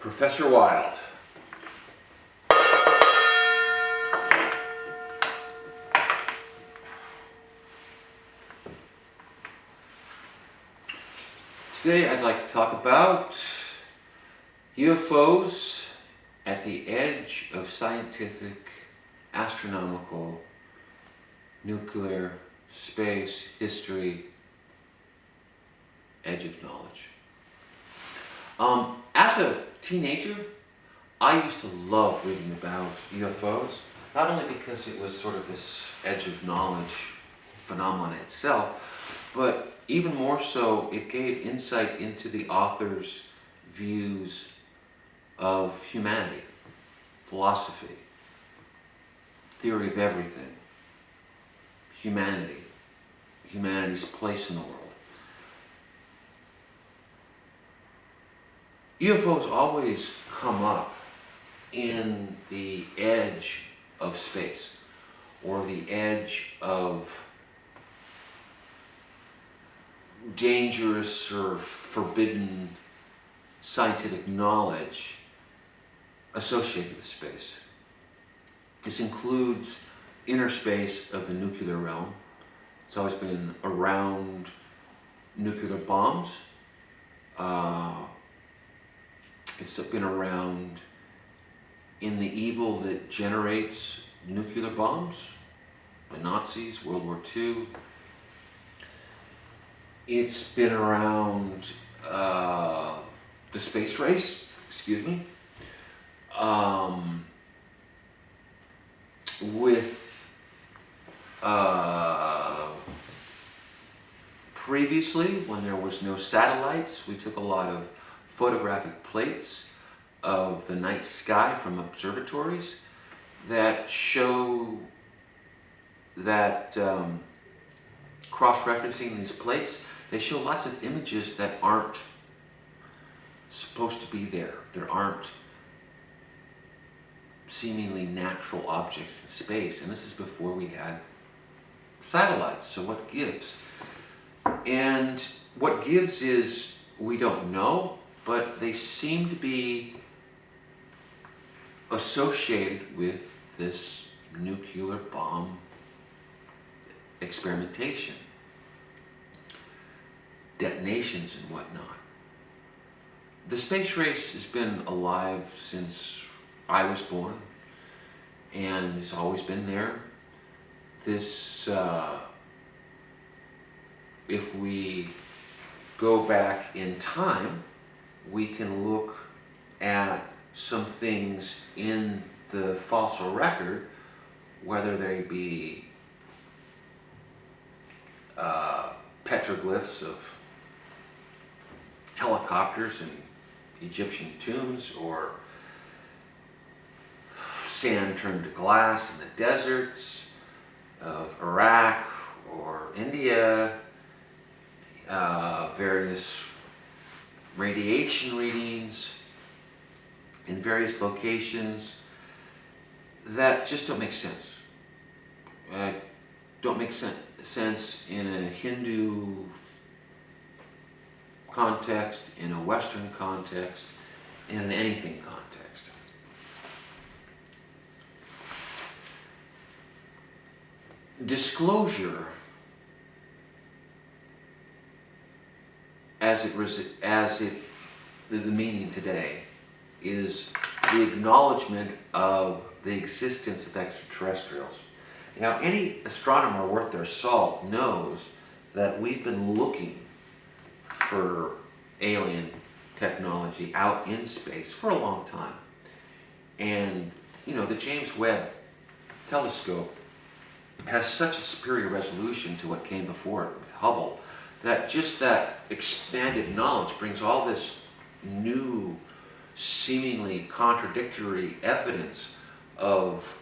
Professor Wild. Today I'd like to talk about UFOs at the edge of scientific, astronomical, nuclear, space, history, edge of knowledge. As a teenager, I used to love reading about UFOs, not only because it was sort of this edge of knowledge phenomenon itself, but even more so, it gave insight into the author's views of humanity, philosophy, theory of everything, humanity, humanity's place in the world. UFOs always come up in the edge of space, or the edge of dangerous or forbidden scientific knowledge associated with space. This includes inner space of the nuclear realm. It's always been around nuclear bombs. It's been around in the evil that generates nuclear bombs, the Nazis, World War II. It's been around the space race, with previously, when there was no satellites, we took a lot of photographic plates of the night sky from observatories that show that, cross-referencing these plates, they show lots of images that aren't supposed to be there. There aren't seemingly natural objects in space, and this is before we had satellites. So what gives? And what gives is, we don't know, but they seem to be associated with this nuclear bomb experimentation, detonations and whatnot. The space race has been alive since I was born, and it's always been there. This, if we go back in time, we can look at some things in the fossil record, whether they be petroglyphs of helicopters in Egyptian tombs, or sand turned to glass in the deserts of Iraq or India, various radiation readings in various locations that just don't make sense. Don't make sense in a Hindu context, in a Western context, in an anything context. Disclosure, the meaning today, is the acknowledgement of the existence of extraterrestrials. Now, any astronomer worth their salt knows that we've been looking for alien technology out in space for a long time. And, you know, the James Webb telescope has such a superior resolution to what came before it with Hubble, that just that expanded knowledge brings all this new, seemingly contradictory evidence of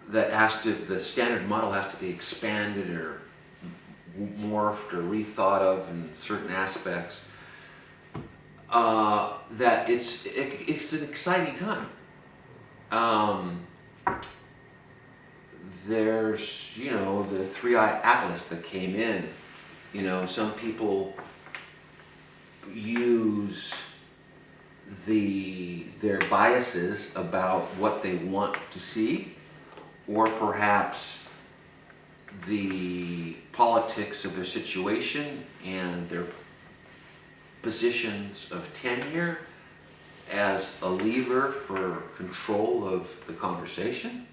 the standard model has to be expanded or morphed or rethought of in certain aspects, that it's an exciting time. There's, you know, the three-eye atlas that came in. You know, some people use the their biases about what they want to see, or perhaps the politics of their situation and their positions of tenure as a lever for control of the conversation.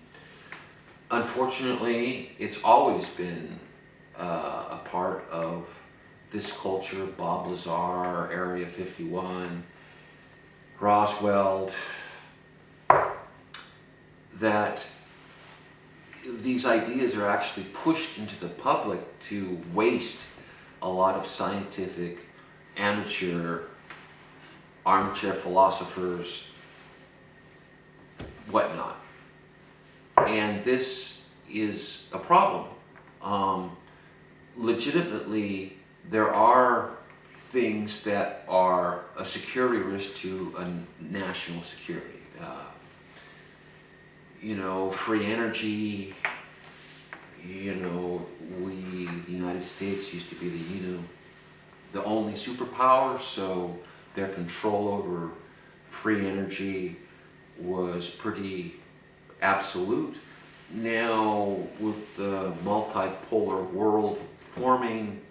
Unfortunately, it's always been a part of this culture. Bob Lazar, Area 51, Roswell, that these ideas are actually pushed into the public to waste a lot of scientific, amateur, armchair philosophers, whatnot. And this is a problem. Legitimately, there are things that are a security risk to a national security. Free energy. The United States used to be the only superpower, so their control over free energy was pretty absolute. Now, with the multipolar world forming,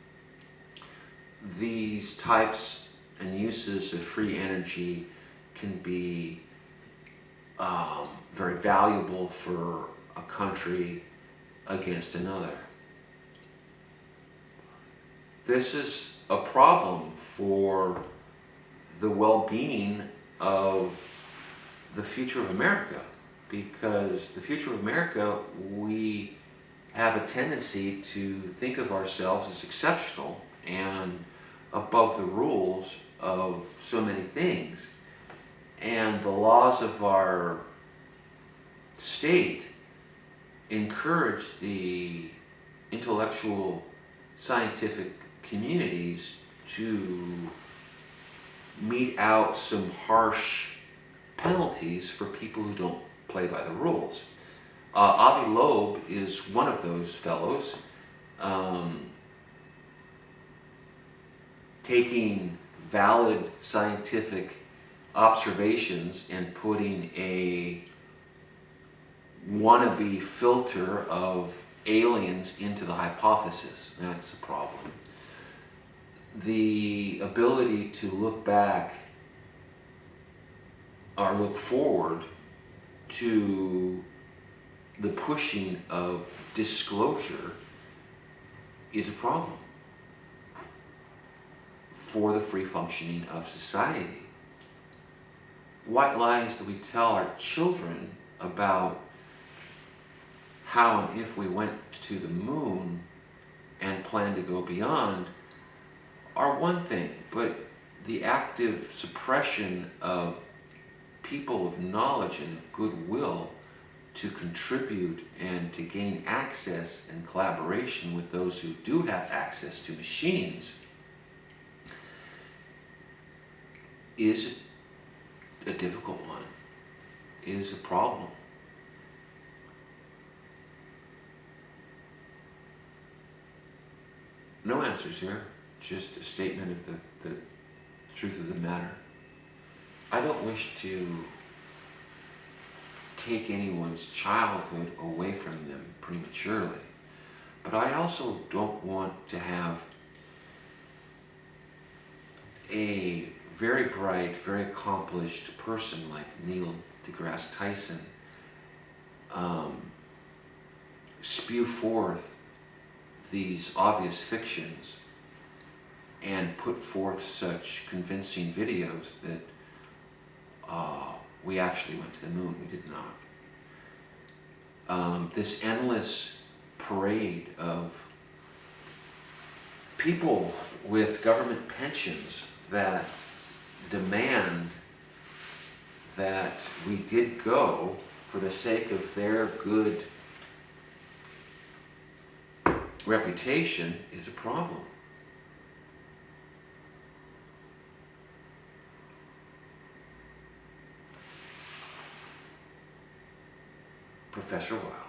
these types and uses of free energy can be very valuable for a country against another. This is a problem for the well-being of the future of America, because the future of America, we have a tendency to think of ourselves as exceptional and above the rules of so many things. And the laws of our state encourage the intellectual, scientific communities to mete out some harsh penalties for people who don't play by the rules. Avi Loeb is one of those fellows, taking valid scientific observations and putting a wannabe filter of aliens into the hypothesis. That's the problem. The ability to look back or look forward to the pushing of disclosure is a problem for the free functioning of society. What lies do we tell our children about how and if we went to the moon and plan to go beyond are one thing, but the active suppression of people of knowledge and of goodwill to contribute and to gain access and collaboration with those who do have access to machines is a difficult one, is a problem. No answers here, just a statement of the truth of the matter. I don't wish to take anyone's childhood away from them prematurely, but I also don't want to have a very bright, very accomplished person like Neil deGrasse Tyson spew forth these obvious fictions and put forth such convincing videos that we actually went to the moon. We did not. This endless parade of people with government pensions that demand that we did go for the sake of their good reputation is a problem. Professor Wild.